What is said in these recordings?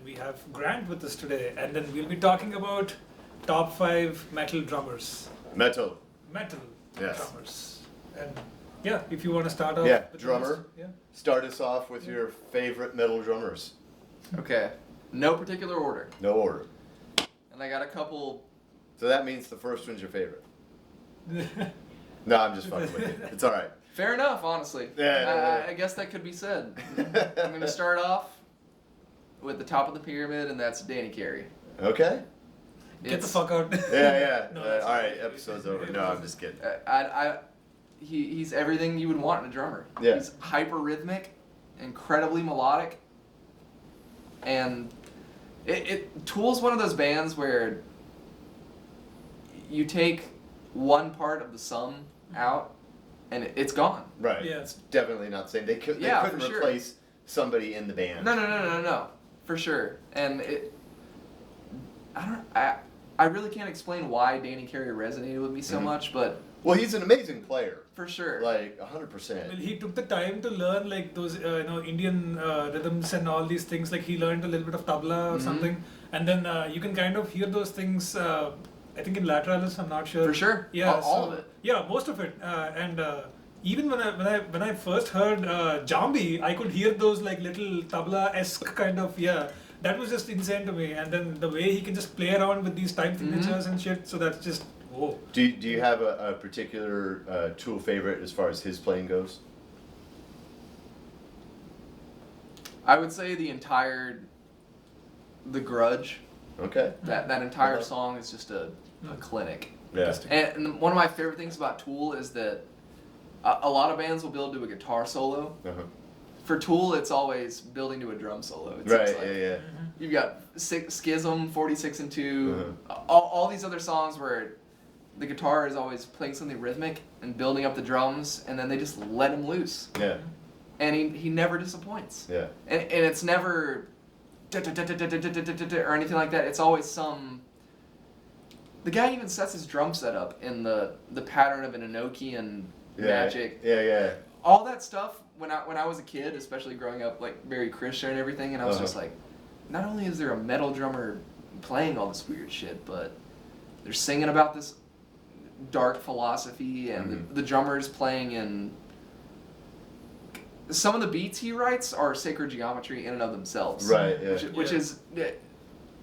we have Grant with us today, and then we'll be talking about top 5 metal drummers. Metal. Yes. Drummers. And yeah, if you want to start off. Yeah, with drummer. Yeah. Start us off with your favorite metal drummers. Okay. No particular order. No order. And I got a couple. So that means the first one's your favorite. No, I'm just fucking with you. It's all right. Fair enough, honestly. Yeah. I guess that could be said. I'm going to start off with the top of the pyramid, and that's Danny Carey. Okay. Get the fuck out. Yeah. No, All right, episode's over. No, I'm just kidding. He's everything you would want in a drummer. Yeah. He's hyper rhythmic, incredibly melodic, and Tool's one of those bands where you take one part of the sum out, and it's gone. Right. Yeah. It's definitely not the same. They couldn't for sure. replace somebody in the band. No. For sure. And I really can't explain why Danny Carey resonated with me so much, but Well, he's an amazing player. for sure. Like 100%. Well, he took the time to learn like those Indian rhythms and all these things. Like he learned a little bit of tabla or something, and then you can kind of hear those things. I think in Lateralis, I'm not sure. For sure. Yeah, all of it. Yeah, most of it. And even when I first heard Jambi, I could hear those like little tabla-esque kind of That was just insane to me. And then the way he can just play around with these time signatures and shit. So that's just whoa. Do you have a particular Tool favorite as far as his playing goes? I would say The Grudge. Okay. That entire song is just a clinic. Yeah. And one of my favorite things about Tool is that a lot of bands will build to a guitar solo. Uh-huh. For Tool, it's always building to a drum solo. It Right. seems like. Yeah. You've got Schism, 46 and 2, Uh-huh. all these other songs where the guitar is always playing something rhythmic and building up the drums, and then they just let him loose. Yeah. And he never disappoints. Yeah. And it's never or anything like that. It's always some. The guy even sets his drum setup in the pattern of an Enochian magic. Yeah. All that stuff when I was a kid, especially growing up like very Christian and everything, and I was just like, not only is there a metal drummer playing all this weird shit, but they're singing about this dark philosophy, and the drummer's playing in. Some of the beats he writes are sacred geometry in and of themselves. Right. Yeah. Which is.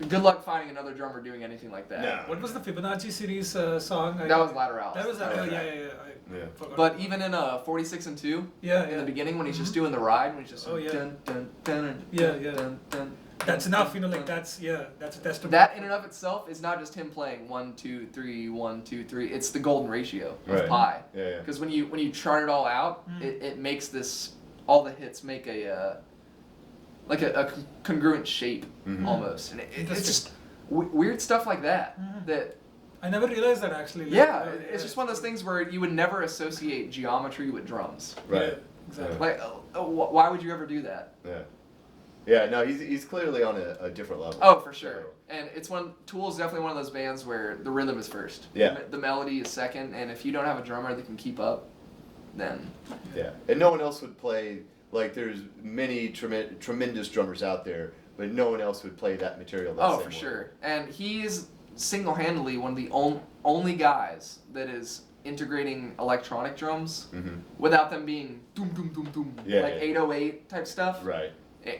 Good luck finding another drummer doing anything like that. No. What was the Fibonacci series song? That was Lateralis. That was Okay. yeah. Yeah. Forgot. But even in 46 and 2, in the beginning when he's just doing the ride, when he's just dun, dun, dun, dun, dun, dun, That's enough, like that's a testament. That in and of itself is not just him playing 1 2 3 1 2 3. It's the golden ratio of Right. pi. Yeah. Because when you chart it all out, it makes all the hits make a congruent shape almost, and it's just weird stuff like that. That I never realized that actually. it's just one of those things where you would never associate geometry with drums. Right. Yeah, exactly. Like, why would you ever do that? Yeah. Yeah. No, he's clearly on a different level. Oh, for sure. And Tool is definitely one of those bands where the rhythm is first. Yeah. The melody is second, and if you don't have a drummer that can keep up, then. Yeah. And no one else would play. Like there's many tremendous drummers out there, but no one else would play that material. Oh, for sure. And he's single-handedly one of the only guys that is integrating electronic drums without them being doom doom doom doom like 808 type stuff. Right.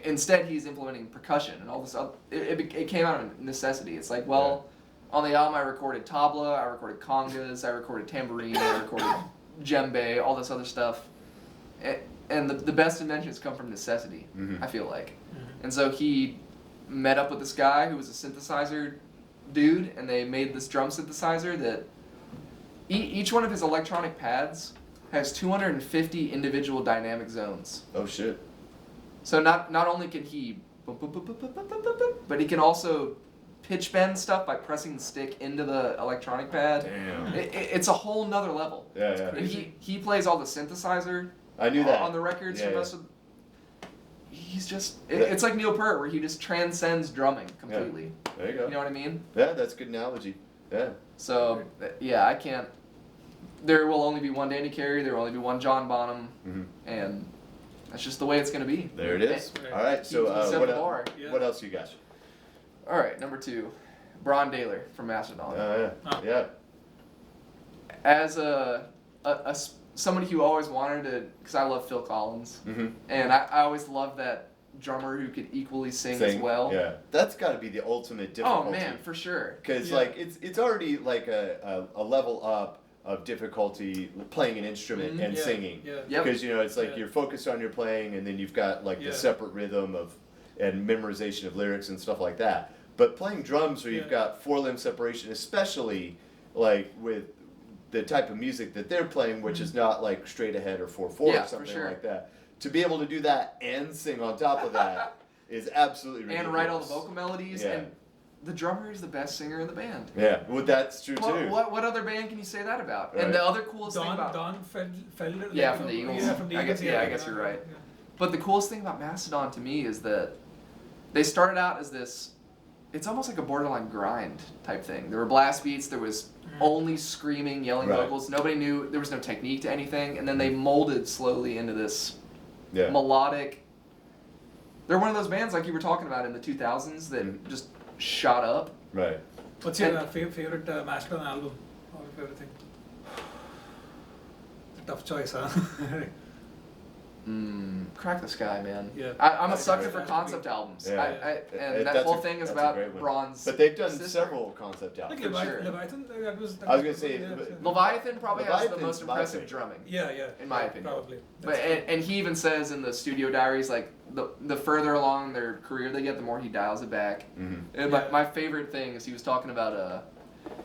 Instead, he's implementing percussion and all this other. It came out of necessity. It's like, well, on the album I recorded tabla, I recorded congas, I recorded tambourine, I recorded djembe, all this other stuff. And the best inventions come from necessity, I feel like. And so he met up with this guy who was a synthesizer dude, and they made this drum synthesizer that each one of his electronic pads has 250 individual dynamic zones. Oh shit. So not only can he, but he can also pitch bend stuff by pressing the stick into the electronic pad. Damn. It's a whole nother level. Yeah. And he plays all the synthesizer. I knew that. On the records for most of. He's just. Yeah. It's like Neil Peart, where he just transcends drumming completely. Yeah. There you go. You know what I mean? Yeah, that's a good analogy. Yeah. So I can't. There will only be one Danny Carey. There will only be one John Bonham, and that's just the way it's gonna be. There it is. All right. So He set the bar. what else you got? All right, number 2, Bron Daler from Mastodon. Yeah. As somebody who always wanted to, because I love Phil Collins, and I always loved that drummer who could equally sing as well. Yeah, that's got to be the ultimate difficulty. Oh man, for sure. Because like it's already like a level up of difficulty playing an instrument and singing. Yeah. Because it's like you're focused on your playing, and then you've got like the separate rhythm and memorization of lyrics and stuff like that. But playing drums where you've got 4-limb separation, especially like with the type of music that they're playing, which is not like straight ahead or 4/4 or something like that. To be able to do that and sing on top of that is absolutely ridiculous. And write all the vocal melodies, and the drummer is the best singer in the band. Yeah, well, that's true too. What other band can you say that about? Right. And the other coolest thing about Don Felder. Yeah, from the Eagles. Yeah, from the Eagles. I guess you're right. But the coolest thing about Mastodon to me is that they started out as this. It's almost like a borderline grind type thing. There were blast beats. There was only screaming, yelling vocals. Nobody knew. There was no technique to anything. And then they molded slowly into this melodic. They're one of those bands like you were talking about in the 2000s that just shot up. Right. What's your favorite Mastodon album or favorite thing? It's a tough choice, huh? Crack the Sky, man. Yeah. I'm a sucker for concept albums. Yeah. And that whole thing is about Bronze. But they've done several concept albums. Like sure. Leviathan, that was I was gonna say, Leviathan probably has the Leviathan's most impressive my drumming. Yeah, in my opinion. Probably. But and he even says in the studio diaries, like the further along their career they get, the more he dials it back. And my favorite thing is he was talking about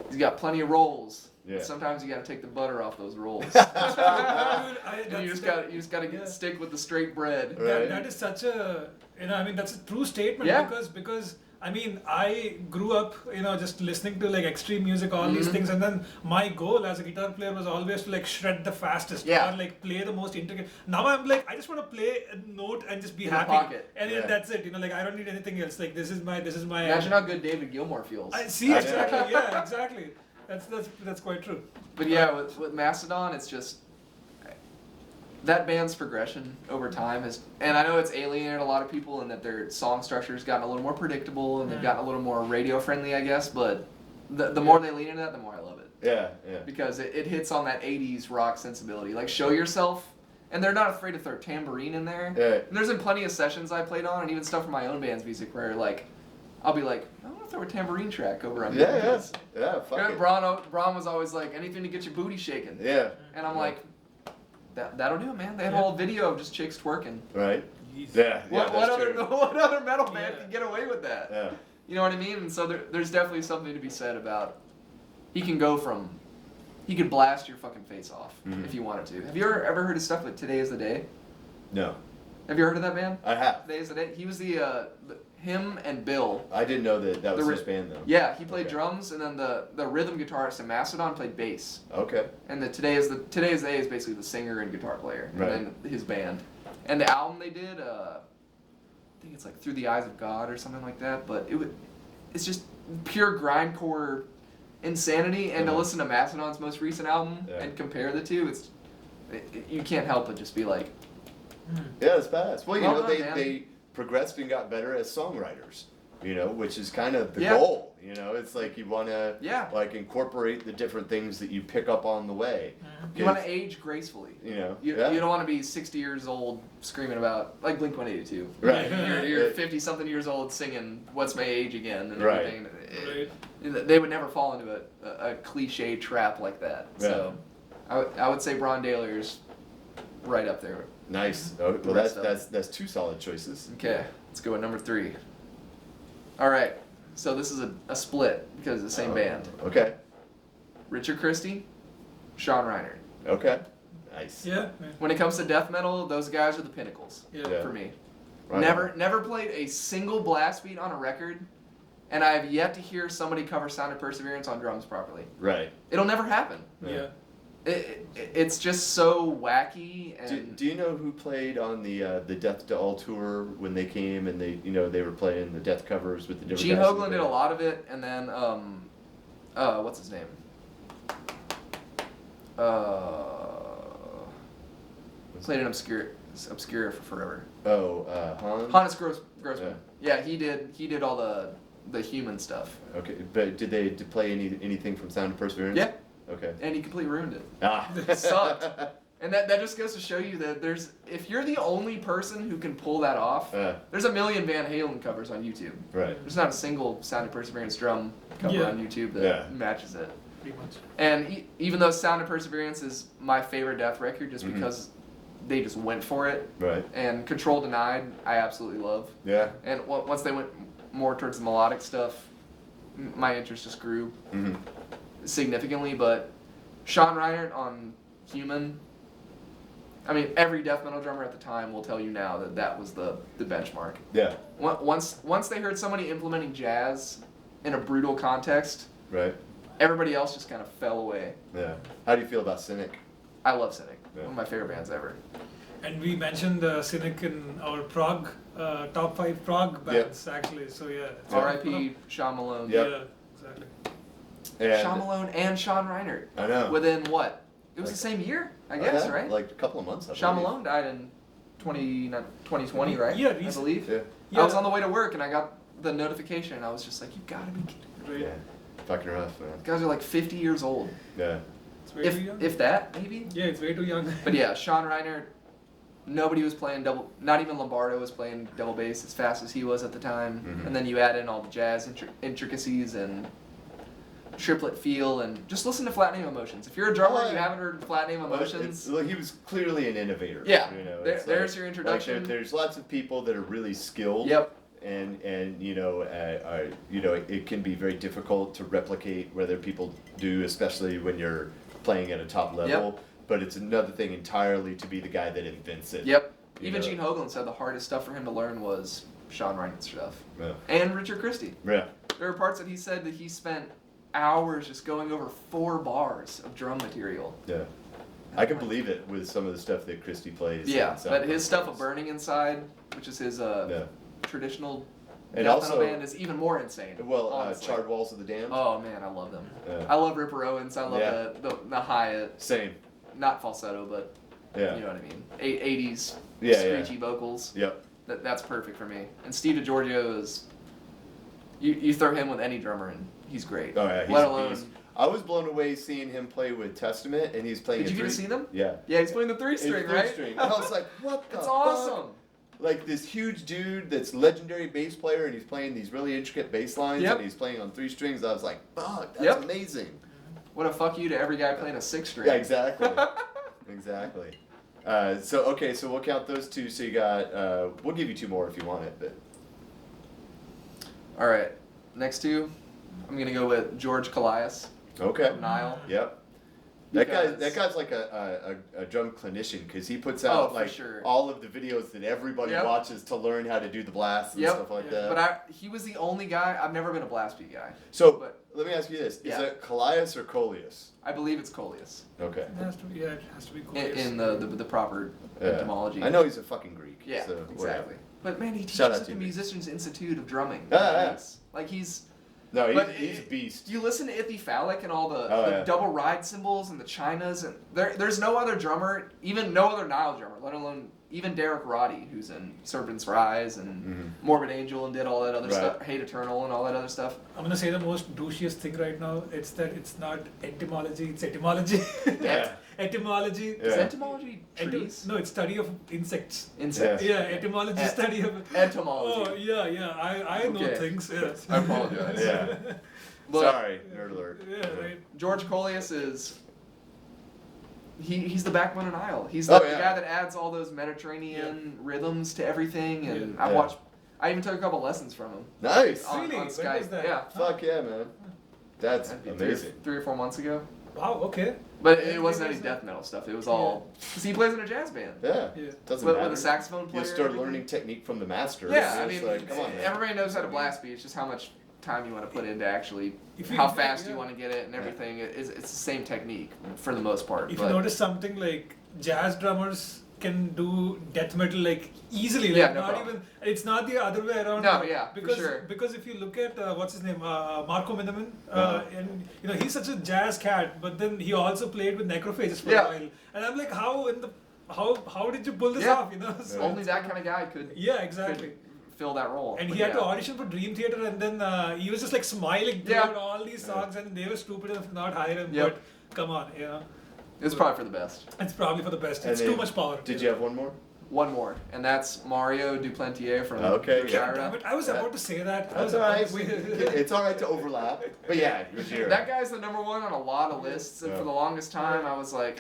he's got plenty of rolls. Yeah. Sometimes you got to take the butter off those rolls. And you just got to stick with the straight bread. Right. That is such a that's a true statement because I mean I grew up just listening to like extreme music, all these things, and then my goal as a guitar player was always to like shred the fastest or like play the most intricate. Now I'm like I just want to play a note and just be happy, pocket. and that's it. Like I don't need anything else. Like this is my. Imagine how good David Gilmour feels. I see exactly. Yeah, exactly. That's quite true. But yeah, with Mastodon, it's just that band's progression over time is, and I know it's alienated a lot of people, and that their song structure's gotten a little more predictable, and they've gotten a little more radio friendly, I guess. But the more they lean into that, the more I love it. Yeah. Because it hits on that '80s rock sensibility, like Show Yourself, and they're not afraid to throw tambourine in there. Yeah. And there's been plenty of sessions I played on, and even stuff from my own band's music where like I'll be like, I want to throw a tambourine track over on Fuck it. Bron was always like, anything to get your booty shaking. Yeah. And I'm like, that'll do it, man. They have a whole video of just chicks twerking. Right. Yeah. What other metal band Yeah. can get away with that? Yeah. You know what I mean? And so there's definitely something to be said about he can blast your fucking face off if you wanted to. Have you ever heard his stuff like Today Is the Day? No. Have you heard of that band? I have. Today Is the Day. He was him and Bill. I didn't know that was his band though. Yeah, he played drums, and then the rhythm guitarist in Mastodon played bass. Okay. And Today Is the Day is basically the singer and guitar player, Right. and then his band. And the album they did, I think it's like Through the Eyes of God or something like that. But it's just pure grindcore insanity. And to listen to Mastodon's most recent album and compare the two, you can't help but just be like, Yeah, it's badass. Well, Well done, they progressed and got better as songwriters, which is kind of the Yeah. goal. It's like you want to Yeah. like incorporate the different things that you pick up on the way. you want to age gracefully. You don't want to be 60 years old screaming about, like Blink-182. Right. You're 50-something years old singing What's My Age Again and Right. everything. Right. They would never fall into a cliche trap like that. So I would say Bron Daler's right up there. Nice. Oh, well, rest of that's two solid choices. Okay, let's go with number 3. All right, so this is a split because it's the same band. Okay. Richard Christie, Sean Reiner. Okay. Nice. Yeah. When it comes to death metal, those guys are the pinnacles Yeah. for me. Right Never played a single blast beat on a record, and I have yet to hear somebody cover Sound of Perseverance on drums properly. Right. It'll never happen. Yeah. It's just so wacky. And Do you know who played on the Death to All tour when they came and they were playing the death covers with the different Gene guys in the Hoglan did a band? lot of it, and then what's his name? Played an obscure for forever. Oh, Hans? Hannes Grossman. Yeah, he did all the the human stuff. Okay, but did they play anything from Sound of Perseverance? Yeah. Okay. And he completely ruined it. Ah. It sucked. And that just goes to show you that if you're the only person who can pull that off, there's a million Van Halen covers on YouTube. Right. There's not a single Sound of Perseverance drum cover on YouTube that matches it. Pretty much. And even though Sound of Perseverance is my favorite Death record, just because they just went for it. Right. And Control Denied, I absolutely love. Yeah. And once they went more towards the melodic stuff, my interest just grew significantly. But Sean Reinert on Human, I mean, every death metal drummer at the time will tell you now that was the benchmark. Yeah. Once they heard somebody implementing jazz in a brutal context, right, everybody else just kind of fell away. Yeah. How do you feel about Cynic? I love Cynic. Yeah. One of my favorite bands ever. And we mentioned Cynic in our Prague, top 5 Prague bands, actually. So, yeah. R.I.P. Sean Malone. Yep. Yeah, exactly. And Sean Malone and Sean Reinert. I know. Within what? It was the same year, I guess, right? Like a couple of months. Sean Malone died in 2020, right? Yeah, I believe. Yeah. I was on the way to work and I got the notification and I was just like, you gotta be kidding me. Right. Yeah. Fucking rough, man. Guys are like 50 years old. Yeah. It's way too young. If that, maybe? Yeah, it's way too young. But yeah, Sean Reinert, nobody was playing not even Lombardo was playing double bass as fast as he was at the time. Mhm. And then you add in all the jazz intricacies and triplet feel and just listen to Flat Name Emotions. If you're a drummer and you haven't heard Flat Name Emotions, Well, he was clearly an innovator. Yeah. You know, there's your introduction. There's lots of people that are really skilled. Yep. And you know, it can be very difficult to replicate whether people do, especially when you're playing at a top level. Yep. But it's another thing entirely to be the guy that invents it. Yep. You Even know? Gene Hoglan said the hardest stuff for him to learn was Sean Reinert's stuff. Yeah. And Richard Christie. Yeah. There were parts that he said that he spent hours just going over 4 bars of drum material. Yeah. I can believe it with some of the stuff that Christie plays. Yeah, and but his stuff of Burning Inside, which is his traditional and death also, metal band, is even more insane. Well, honestly. Charred Walls of the Damned. Oh man, I love them. Yeah. I love Ripper Owens. I love the Hyatt. Same. Not falsetto, but Yeah. you know what I mean. 80s screechy vocals. Yep. That's perfect for me. And Steve DiGiorgio is. You throw him with any drummer and he's great. Oh yeah, he's Let a alone. beast. I was blown away seeing him play with Testament, and he's playing. Did you get to see them? Yeah. Yeah, he's playing the 3-string, right? 3-string. And I was like, what the It's fuck? awesome. Like this huge dude that's legendary bass player, and he's playing these really intricate bass lines, Yep. and he's playing on 3 strings. I was like, fuck, that's Yep. amazing. What a fuck you to every guy playing a 6-string. Yeah, exactly. Exactly. So we'll count those 2. So you got, we'll give you 2 more if you want it, but. All right, next 2, I'm gonna go with George Callias Okay. from Nile. Yep. Because- That guy's like a drum clinician because he puts out for like sure. all of the videos that everybody Yep. watches to learn how to do the blasts and stuff like that. But he was the only guy. I've never been a blast beat guy. So but let me ask you this: Yeah. is it Callias or Coleus? I believe it's Coleus Okay. It has to be, it has to be cool. in the proper Yeah. etymology. I know he's a fucking Greek. Yeah, so exactly. whatever. But man, he teaches Shout out at to the you. Musicians Institute of Drumming. Yeah. Like he's. No, But he's a beast. You listen to Ithy Phallic and all the yeah. double ride cymbals and the chinas, and there's no other drummer, even no other Nile drummer, let alone even Derek Roddy, who's in Serpent's Rise and Morbid Angel and did all that other Right. stuff, Hate Eternal and all that other stuff. I'm gonna say the most douchiest thing right now. It's that it's not etymology. It's etymology. Yeah. Etymology. Yeah. Is entomology trees? No, it's study of insects. Insects. Yeah, etymology study of. Entomology. Oh yeah. I know Okay. things. Yeah. I apologize. Yeah. But Sorry, nerd alert. Yeah, right. George Coleus is. He's the backbone of Nile. He's Oh, the yeah. guy that adds all those Mediterranean rhythms to everything, and Yeah. I even took a couple lessons from him Nice. on, Really? on When Skype. was that? Yeah, Fuck yeah, man. That's that'd be amazing. 3 or 4 months ago. Wow. Okay. But it wasn't any death metal stuff. It was all because he plays in a jazz band Yeah. Yeah. Doesn't with matter. a saxophone player. You'll and start everything. learning technique from the master. Yeah, I It's mean, like, come on, man. everybody knows how to blast beat. It's just how much time you want to put into actually If you- how fast yeah. you want to get it and everything. It's the same technique for the most part. If but you notice something like jazz drummers can do death metal like easily, like Yeah, no not problem. even. It's not the other way around. No, like, yeah, for because sure. because if you look at what's his name, Marco Minnemann, and you know he's such a jazz cat, but then he also played with Necrophages for Yeah. a while, and I'm like, how did you pull this Yeah. off? You know, so only that kind of guy could yeah, exactly. fill that role. And But he had to yeah. audition for Dream Theater, and then he was just like smiling throughout all these songs, and they were stupid enough to not hire him. Yep. But come on, It's probably for the best. it's probably for the best. And It's then- too much power. Did you have one more? One more, and that's Mario Duplantier from Okay, God yeah. damn it, I was about to say that. I That's was all about right. to say It's all right to overlap. But yeah, it was your. That guy's the number one on a lot of lists, and Yeah. for the longest time I was like,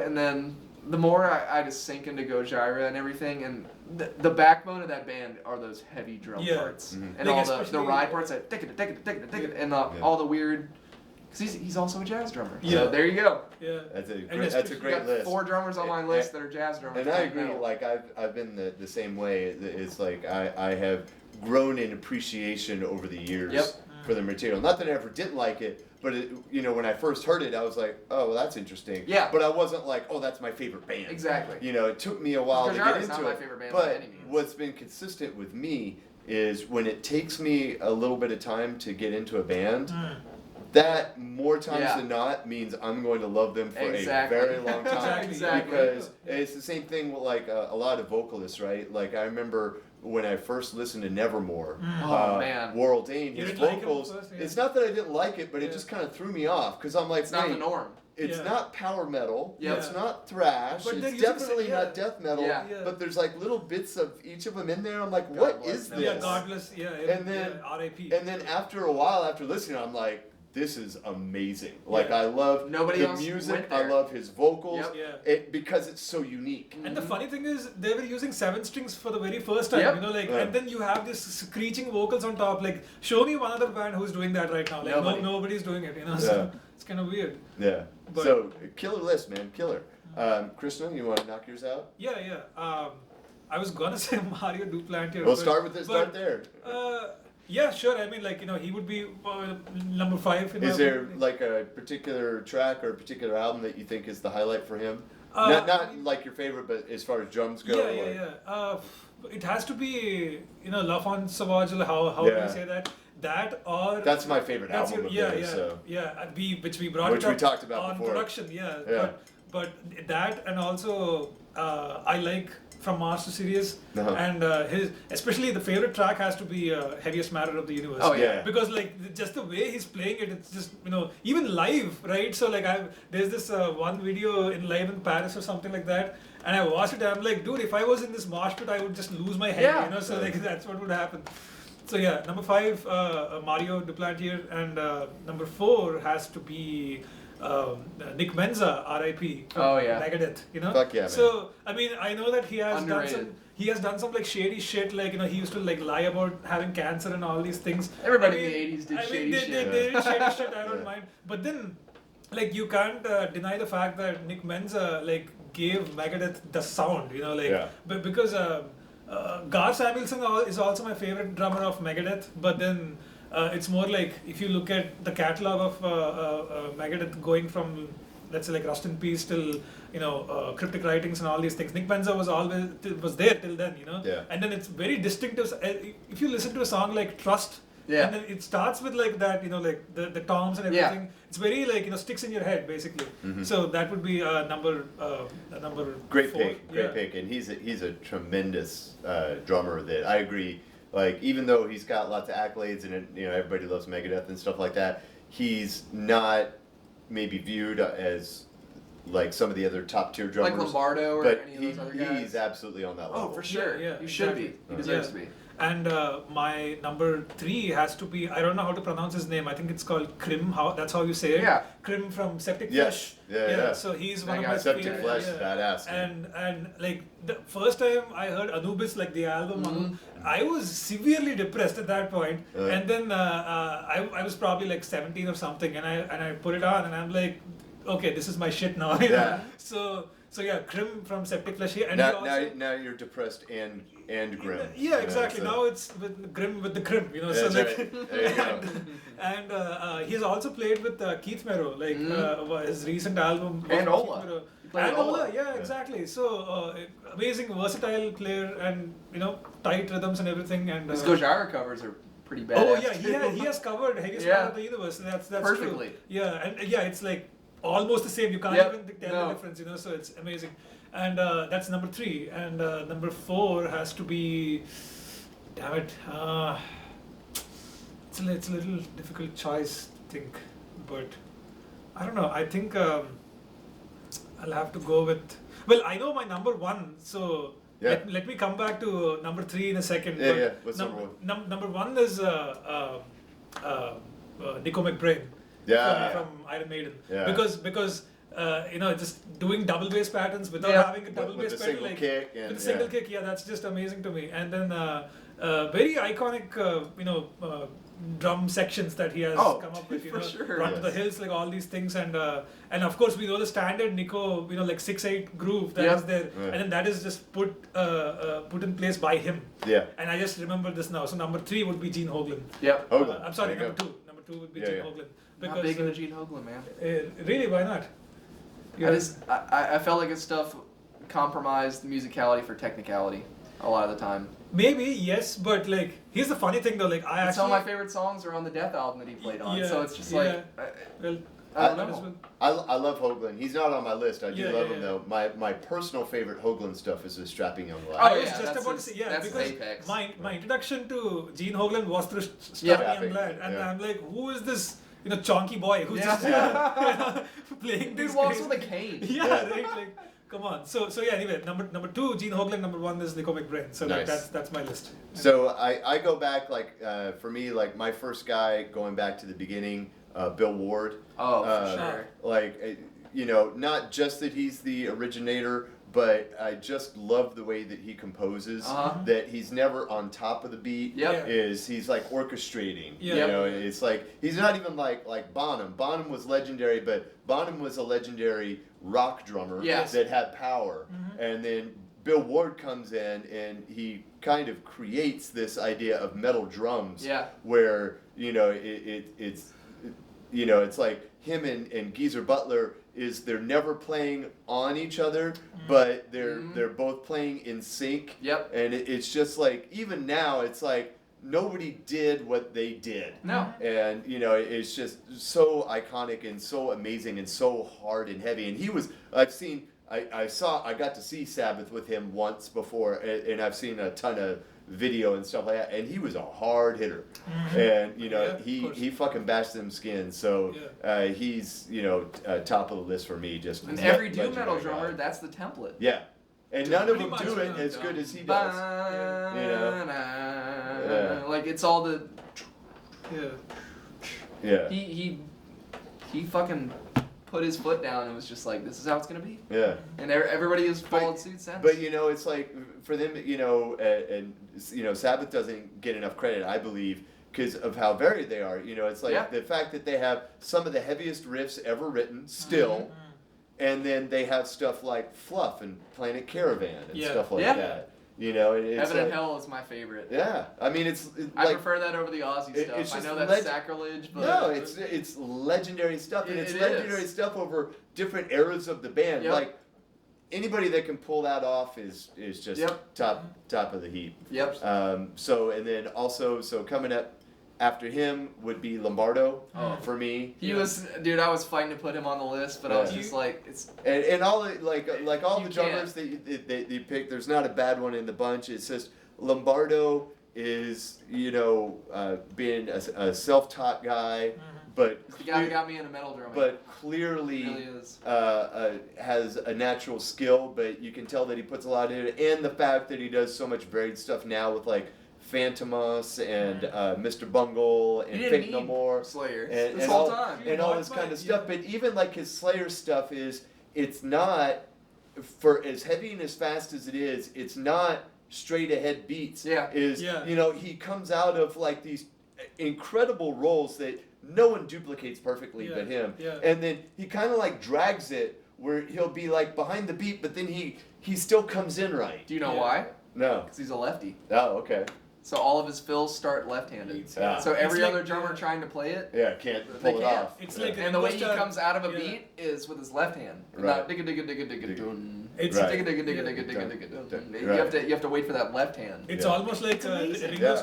and then the more I just sink into Gojira and everything, and the backbone of that band are those heavy drum Yeah. parts, Mhm. and Like all the especially- ride parts, like tick it, and all the weird, because he's also a jazz drummer. Yeah. So there you go. Yeah. That's a And great, that's a especially You great got list. 4 drummers on my And- list that are jazz drummers. And I playing agree. metal. Like I've been the same way. It's like I have grown in appreciation over the years Yep. for the material. Not that I ever didn't like it, but when I first heard it, I was like, oh, well, that's interesting. Yeah. But I wasn't like, oh, that's my favorite band. Exactly. It took me a while to Gojira get is into not my it. favorite band by but any means. what's been consistent with me is when it takes me a little bit of time to get into a band. That more times Yeah. than not means I'm going to love them for Exactly. a very long time. Exactly. Because it's the same thing with like a lot of vocalists, right? Like I remember when I first listened to Nevermore, Oh, man. Warl Dane, You his didn't like him vocals. first, yeah. It's not that I didn't like it, but it Yeah. just kind of threw me off because I'm like, It's not the wait, norm. it's Yeah. not power metal. Yeah. It's not thrash. But they're it's using definitely yeah. not death metal. Yeah. Yeah. But there's like little bits of each of them in there. I'm like, God what bless is them. this? Yeah, godless. Yeah. And then- R.I.P. And then after a while, after listening, I'm like, this is amazing. Like Yeah. I love Nobody the else music. went I there. love his vocals. Yep. Yeah. Because it's so unique. And the funny thing is, they were using 7 strings for the very first time, Yep. Yeah. and then you have this screeching vocals on top. Like, show me one other band who's doing that right now. Like, Nobody. nobody's doing it, Yeah. So it's kind of weird. Yeah. But- So killer list, man, killer. Krishna, you want to knock yours out? Yeah. I was gonna say Mario Duplantier. We'll but- start with this. Start but, there. Yeah, sure. I mean, like, he would be number 5. In Is my there opinion. like a particular track or a particular album that you think is the highlight for him? Uh, not like your favorite, but as far as drums go. or- It has to be, L'Enfant Sauvage. How can Yeah. you say that? That or That's my favorite that's album your- of theirs. So. which we brought Which it we up talked about on before. production. Yeah. Yeah. But that, and also I like From Mars to Sirius, Uh-huh. and especially the favorite track has to be Heaviest Matter of the Universe. Oh, yeah. Because like just the way he's playing it, it's just even live, right? So like there's this one video in live in Paris or something like that, and I watched it. And I'm like, dude, if I was in this mosh pit, I would just lose my head. Yeah. So like that's what would happen. So yeah, number 5, Mario Duplantier, and number 4 has to be Nick Menza, R.I.P. from Oh, yeah. Megadeth. Fuck yeah, man. So I mean, I know that he has Underrated. done some like shady shit, like he used to like lie about having cancer and all these things. Everybody I in mean, the 80s did I mean, shady they, shit. They did shady shit. I don't Yeah. mind, but then like you can't deny the fact that Nick Menza like gave Megadeth the sound, Yeah. but because Gar Samuelson is also my favorite drummer of Megadeth, but then it's more like if you look at the catalog of Megadeth going from, let's say, like Rust in Peace till Cryptic Writings and all these things, Nick Menza was there till then, Yeah. and then it's very distinctive. If you listen to a song like Trust, Yeah. and then it starts with like that, like the toms and Yeah. everything. It's very like sticks in your head basically. Mhm. So that would be number Great 4. pick, great pick, and he's a tremendous drummer. That I agree. Like even though he's got lots of accolades and everybody loves Megadeth and stuff like that, he's not maybe viewed as like some of the other top tier drummers. Like Lombardo or but any of those other guys. he's absolutely on that level. Oh, for sure. Yeah, You should exactly. be. He deserves Yeah. to be. And my number 3 has to be, I don't know how to pronounce his name. I think it's called Krim. That's how you say it. Yeah. Krim from Septic Yes. Flesh. Yeah. So he's That one of guy, my Septic favorite. Flesh, yeah. badass. dude. And like the first time I heard Anubis, like the album, I was severely depressed at that point. And then I was probably like 17 or something, and I put it on, and I'm like, okay, this is my shit now. Yeah. So yeah, Krim from Septic Flesh here, and now, he also, now you're depressed and grim. yeah, exactly. so- Now it's with Grim with the Krim, Yeah, so that's like, right. There you go. and he's also played with Keith Merrow, like his recent album. And Keith Ola. Merrow. He played And with Ola, Ola. yeah, exactly. So amazing, versatile player, and tight rhythms and everything. And His Gojira covers are pretty badass. oh yeah, he has covered Heaviest Yeah. Part of the Universe. That's Perfectly. True. Yeah, and yeah, it's like almost the same. You can't Yep. even tell No. the difference, So it's amazing. And that's number 3. And number 4 has to be. Damn it. It's a little difficult choice, I think. But I don't know. I think I'll have to go with. Well, I know my number one, so Yeah. let me come back to number 3 in a second. Yeah, but yeah. What's number one? Number one is Nico McBrain Yeah. from Iron Maiden. Yeah. Because just doing double bass patterns without Yeah. having a double With bass the pedal, single like kick and with a single kick, that's just amazing to me. And then very iconic, drum sections that he has Oh, come up with. for sure. Run to the Yes. Hills, like all these things, and of course we know the standard Nico, like 6/8 groove that is there, Right. and then that is just put in place by him. Yeah. And I just remember this now. So number 3 would be Gene Hoglan. Yep. Hoagland. I'm sorry, There you number go. 2. Number 2 would be Yeah, Gene yeah. Hoglan. Not big into Gene Hoglan, man. Really, why not? I felt like his stuff compromised the musicality for technicality a lot of the time. Maybe yes, but like here's the funny thing though. Like I And actually some of my favorite songs are on the Death album that he played on, so it's just like well, I don't that is know. well- I love Hoagland. He's not on my list. I do Yeah, love yeah, him yeah. though. My personal favorite Hoagland stuff is the Strapping Young Lad. Oh, I was yeah, just that's about to his- say that's his because apex. my introduction to Gene Hoglan was through Yeah. Strapping Young Lad, and Yeah. I'm like, who is this chonky boy who's Yeah. just playing Dude this walks crazy- with a cane. Yeah, right. Like, come on. So yeah. Anyway, number 2, Gene Hoglan. Number 1 is Nico McBrain. So Nice. that's my list. So I go back like for me like my first guy going back to the beginning, Bill Ward. Oh, for Uh, sure. Like not just that he's the originator, but I just love the way that he composes. Uh-huh. That he's never on top of the beat. Yep. He's like orchestrating. Yeah. You know, it's like he's not even like Bonham. Bonham was legendary, but Bonham was a legendary rock drummer Yes. that had power. And then Bill Ward comes in and he kind of creates this idea of metal drums. Yeah. Where it's like him and Geezer Butler they're never playing on each other, but they're both playing in sync. Yep. And it's just like even now it's like nobody did what they did. No. And it's just so iconic and so amazing and so hard and heavy. And I got to see Sabbath with him once before, and I've seen a ton of video and stuff like that, and he was a hard hitter. And Yeah, of course. he fucking bashed them skins, so he's top of the list for me. Just And every doom legendary metal drummer, guy. that's the template. Yeah, and none of Pretty them much, do it yeah. as good as he does. Yeah. Like it's all the Yeah. Yeah, he fucking put his foot down and was just like, this is how it's gonna be. yeah. And everybody has followed suit since. But it's like for them, Sabbath doesn't get enough credit, I believe, because of how varied they are. It's like the fact that they have some of the heaviest riffs ever written still, and then they have stuff like Fluff and Planet Caravan and stuff like that. It's Heaven and like, Hell is my favorite. Yeah, I mean it's I like prefer that over the Aussie It- stuff. it's I just know that's leg- sacrilege, but no, it's legendary stuff, and It- it's it legendary is. stuff over different eras of the band. Yep. Like anybody that can pull that off is just Yep. top of the heap. Yep. So coming up after him would be Lombardo for me. He was, dude. I was fighting to put him on the list, but I was Yeah. just like, it's And all the, like all You the drummers that you pick, there's not a bad one in the bunch. It's just Lombardo is being a self-taught guy, but the guy who got me into metal drumming. but He clearly really is. has a natural skill, but you can tell that he puts a lot in it, and the fact that he does so much varied stuff now with like Phantomas and Mr. Bungle and He didn't Fake No need More Slayer and, this and whole all, time. and all this kind of stuff. But even like his Slayer stuff it's not for as heavy and as fast as it is. It's not straight ahead beats. Yeah. He comes out of like these incredible roles that no one duplicates perfectly but him. Yeah. And then he kind of like drags it where he'll be like behind the beat, but then he still comes in right. Do you know Yeah. why? No. Because he's a lefty. Oh, okay. So all of his fills start left-handed. Ah. So every It's like- other drummer trying to play it, Yeah, can't They pull it can't. off. It's Yeah. like and the way he Costa- comes out of a yeah. beat is with his left hand. Right. Not digga digga digga digga dun. It's Right. You have to wait for that left hand. It's Yeah. almost like amazing. Ringo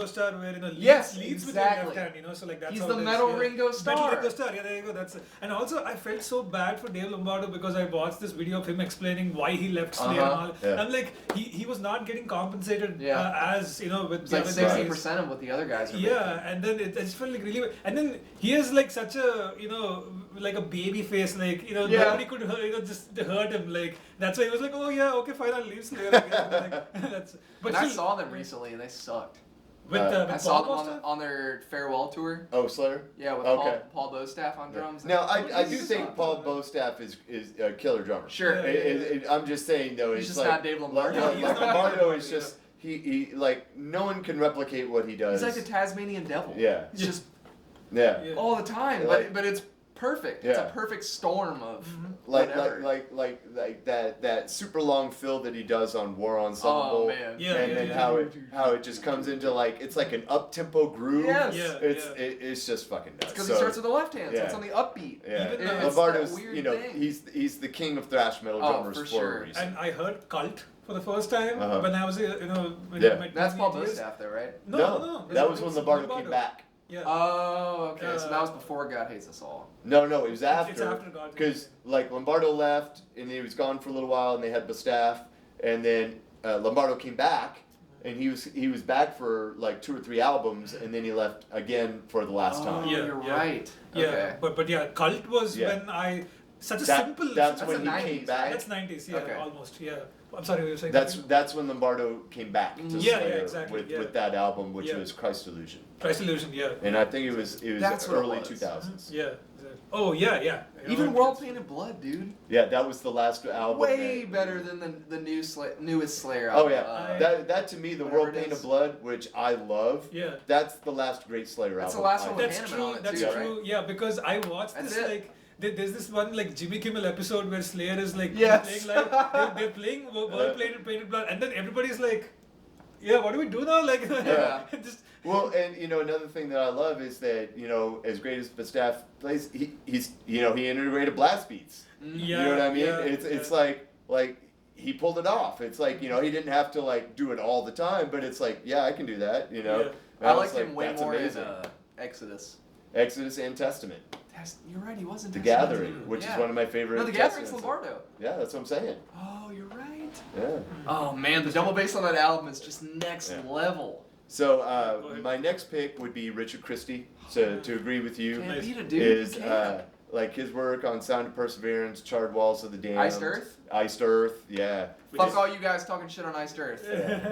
Starr, where leads, Yes, leads exactly. with your left hand, so like that's He's how the it is, metal Ringo Starr. Metal Ringo Starr, yeah, there you go. And also I felt so bad for Dave Lombardo because I watched this video of him explaining why he left Slayer and all. Yeah. I'm like, he was not getting compensated as with It's the like other 60% of what the other guys are making. Yeah, and then it just felt like really. And then he has like such a like a baby face, like nobody could just hurt him. Like that's why he was like, oh yeah, okay, fine, I'll leave Slayer again. Like, that's. But And I still, saw them recently and they sucked. with I saw Paul them Costa? on their farewell tour. Oh, Slayer. Yeah, with Okay. Paul Bostaff on drums. Now, I do He's think sucked. Paul Bostaff is a killer drummer. Sure. I'm just saying though, He's it's just like not Dave Lombardo. Like, He's like not Lombardo Dave is just he like no one can replicate what he does. He's like the Tasmanian devil. Yeah. It's just Yeah. all the time, Like- but it's perfect. It's a perfect storm of whatever. Like that super long fill that he does on War Ensemble. Oh man. Yeah, and then how it just comes into like it's like an up tempo groove. Yes. Yeah. It's just fucking nuts. Because he starts with the left hand, so yeah. it's on the upbeat. Yeah, Even it's Lombardo's that weird thing. he's the king of thrash metal drummers for for sure. a reason. And I heard Cult for the first time Uh-huh. when I was when Yeah. my That's Paul teenage years. Bostaff, though, right? No, that was when Lombardo came back. Yeah. Oh, okay. So that was before God Hates Us All. No, it was It's after. after God. Because like Lombardo left and he was gone for a little while and they had Bostaff and then Lombardo came back and he was back for like 2 or 3 albums and then he left again for the last time. Yeah, You're yeah. right. Yeah, Okay. but yeah, Cult was Yeah. when I such a That- simple. that's That's when the he 90s, came back. That's 90s, yeah, Okay. almost, yeah. I'm sorry, what you were saying. That's when Lombardo came back to Yeah, Slayer exactly, with that album, which Yeah. was Christ Illusion, Christ Illusion, yeah. and I think it was That's what it early was. 2000s. Yeah. Oh yeah. Even World Painted Blood, dude. Yeah, that was the last album. Way that- better than the newest Slayer Oh album. yeah, that to me, the whatever World it Pain is. of Blood, which I love. Yeah. That's the last great Slayer That's album. the last I one with That's Hanneman true. on it That's too, true. right? Yeah, because I watched That's this it. like there's this one like Jimmy Kimmel episode where Slayer is like Yes. playing live. They're playing World Painted Blood, and then everybody's like, yeah, what do we do now? Like, Yeah. just Well, and another thing that I love is that as great as Bostaff plays, he's he integrated blast beats. yeah, You know what I mean? yeah, It's yeah. like he pulled it off. It's like he didn't have to like do it all the time, but it's like I can do that. Yeah. And I was liked him way that's more amazing. in Exodus. Exodus and Testament, You're right, he wasn't The Testament, Gathering, too. which Yeah. is one of my favorite. No, The Gathering's Testaments. Lombardo. Yeah, that's what I'm saying. Oh, you're right. Yeah. Oh man, the double bass on that album is just next Yeah. level. So Go ahead. my next pick would be Richard Christie. To agree with you, Can't Nice. beat a dude. is You can't. like his work on Sound of Perseverance, Charred Walls of the Damned, Iced Earth? Iced Earth, yeah. Which Fuck is- all you guys talking shit on Iced Earth.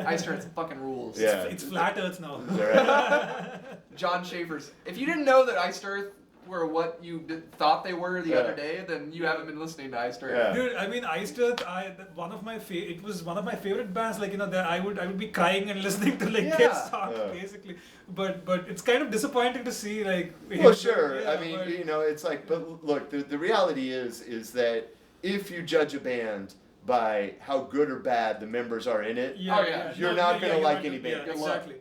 Iced Earth fucking rules. Yeah. It's flat Earth now. Right. John Schaefer's. If you didn't know that Iced Earth were what you thought they were the Yeah. other day, then you haven't been listening to Iced Earth. Yeah. Dude, I mean, Iced Earth, it was one of my favorite bands. Like that I would be crying and listening to like their Yeah. songs Yeah. basically. But it's kind of disappointing to see like. Well, sure. Yeah, I mean, but- it's like, but look, the reality is that if you judge a band by how good or bad the members are in it, Yeah, Oh, yeah. You're not gonna you're like not any gonna- band. Yeah, Good luck. exactly.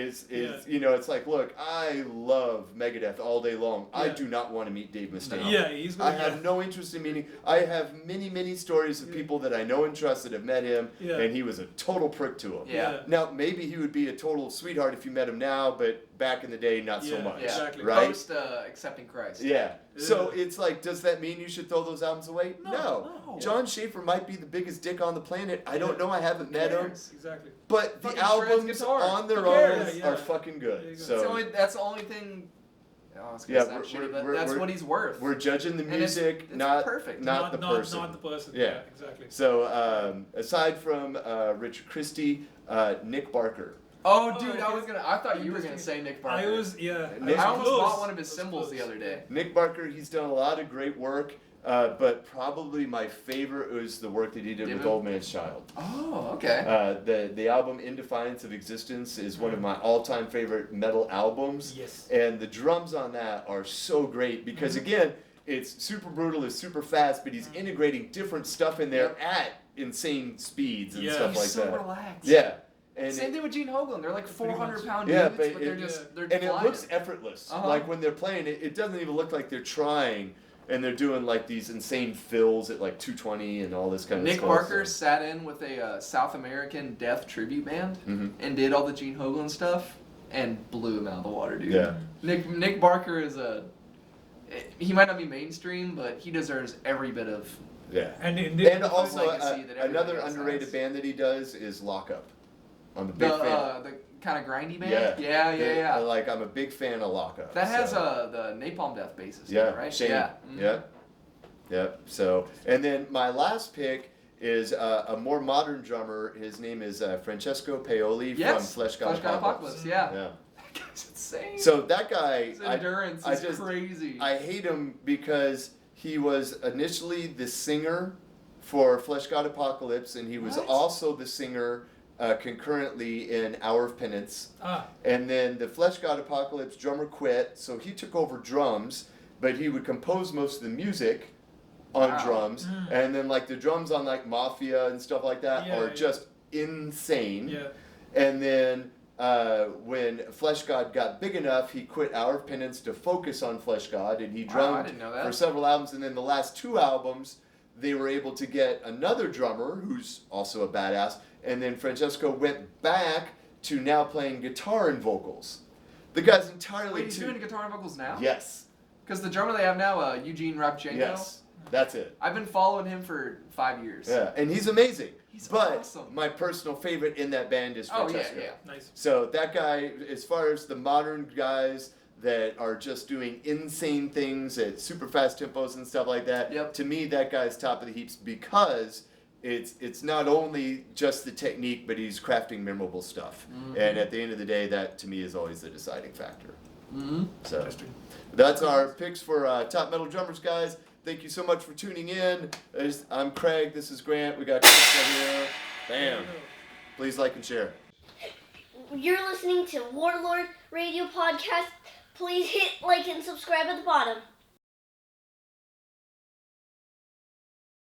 it's it's like, look, I love Megadeth all day long. I Yeah. do not want to meet Dave Mustaine. Yeah, he's I good. have no interest in meeting. I have many stories of people that I know and trust that have met him, Yeah. and he was a total prick to him. Yeah. Now, maybe he would be a total sweetheart if you met him now, but back in the day, not so Yeah, much. Yeah. Exactly. Right? Post accepting Christ. Yeah. So Yeah. it's like, does that mean you should throw those albums away? No. John Schaefer might be the biggest dick on the planet. I don't know. I haven't met him. cares? Exactly. But the Fucking shreds albums guitar. on their Who own cares? Yeah, are yeah. fucking There you good. go. So That's the only thing. Oh, I was gonna Yeah, sound we're- shitty, but we're- that's we're- what he's worth. we're judging the And it's- music, it's not perfect. not the person. Not the person. Yeah. Exactly. So aside from Richard Christie, Nick Barker. Oh, dude, okay. I thought you were gonna Interesting. say Nick Barker. I was Nick- I almost close. bought one of his I was cymbals the close. other day. Nick Barker, he's done a lot of great work, but probably my favorite was the work that he did with David? Old Man's Child. Oh, okay. The album In Defiance of Existence is one of my all-time favorite metal albums. Yes. And the drums on that are so great because again, it's super brutal, it's super fast, but he's integrating different stuff in there at insane speeds and Yeah. stuff He's like so that. relaxed. Yeah. And Same thing with Gene Hoglan. They're like Pretty 400-pound Yeah, dudes, but they're it- just they're and it flying. looks effortless. Uh-huh. Like when they're playing it, it doesn't even look like they're trying. and they're doing like these insane fills at like 220 and all this kind of Nick stuff. Barker sat in with a South American death tribute band and did all the Gene Hoglan stuff and blew him out of the water, dude. Yeah. Nick Barker is he might not be mainstream, but he deserves every bit of. Yeah. And also legacy that everybody another else underrated has. band that he does is Lock Up. I'm a big fan. The kind of grindy band. Yeah. Yeah. Like I'm a big fan of Lock Up. That has so. the Napalm Death bassist. Yeah, right? Shane. Yeah. Yeah. So, and then my last pick is a more modern drummer. His name is Francesco Paoli from Flesh God Apocalypse. Yeah. Yeah. That guy's insane. So that guy, His endurance is crazy. I hate him because he was initially the singer for Flesh God Apocalypse, and he was also the singer concurrently in Hour of Penance. And then the Flesh God Apocalypse drummer quit, so he took over drums, but he would compose most of the music on drums. And then like the drums on like Mafia and stuff like that are just insane. Yeah. And then when Flesh God got big enough, he quit Hour of Penance to focus on Flesh God, and he drummed I didn't know that. for several albums. And then the last 2 albums, they were able to get another drummer who's also a badass. And then Francesco went back to now playing guitar and vocals. The guy's entirely Wait, he's doing guitar and vocals now? Yes. Because the drummer they have now, Eugene Rabchenko. Yes. That's it. I've been following him for 5 years. Yeah, and he's amazing. He's but awesome. my personal favorite in that band is Francesco. Oh, yeah. Nice. So that guy, as far as the modern guys that are just doing insane things at super fast tempos and stuff like that, to me that guy's top of the heaps because it's not only just the technique, but he's crafting memorable stuff. And at the end of the day, that to me is always the deciding factor. So that's our picks for top metal drummers, guys. Thank you so much for tuning in. I'm Craig. This is Grant. We got Krista here. Bam. Please like and share. You're listening to Warlord Radio Podcast. Please hit like and subscribe at the bottom.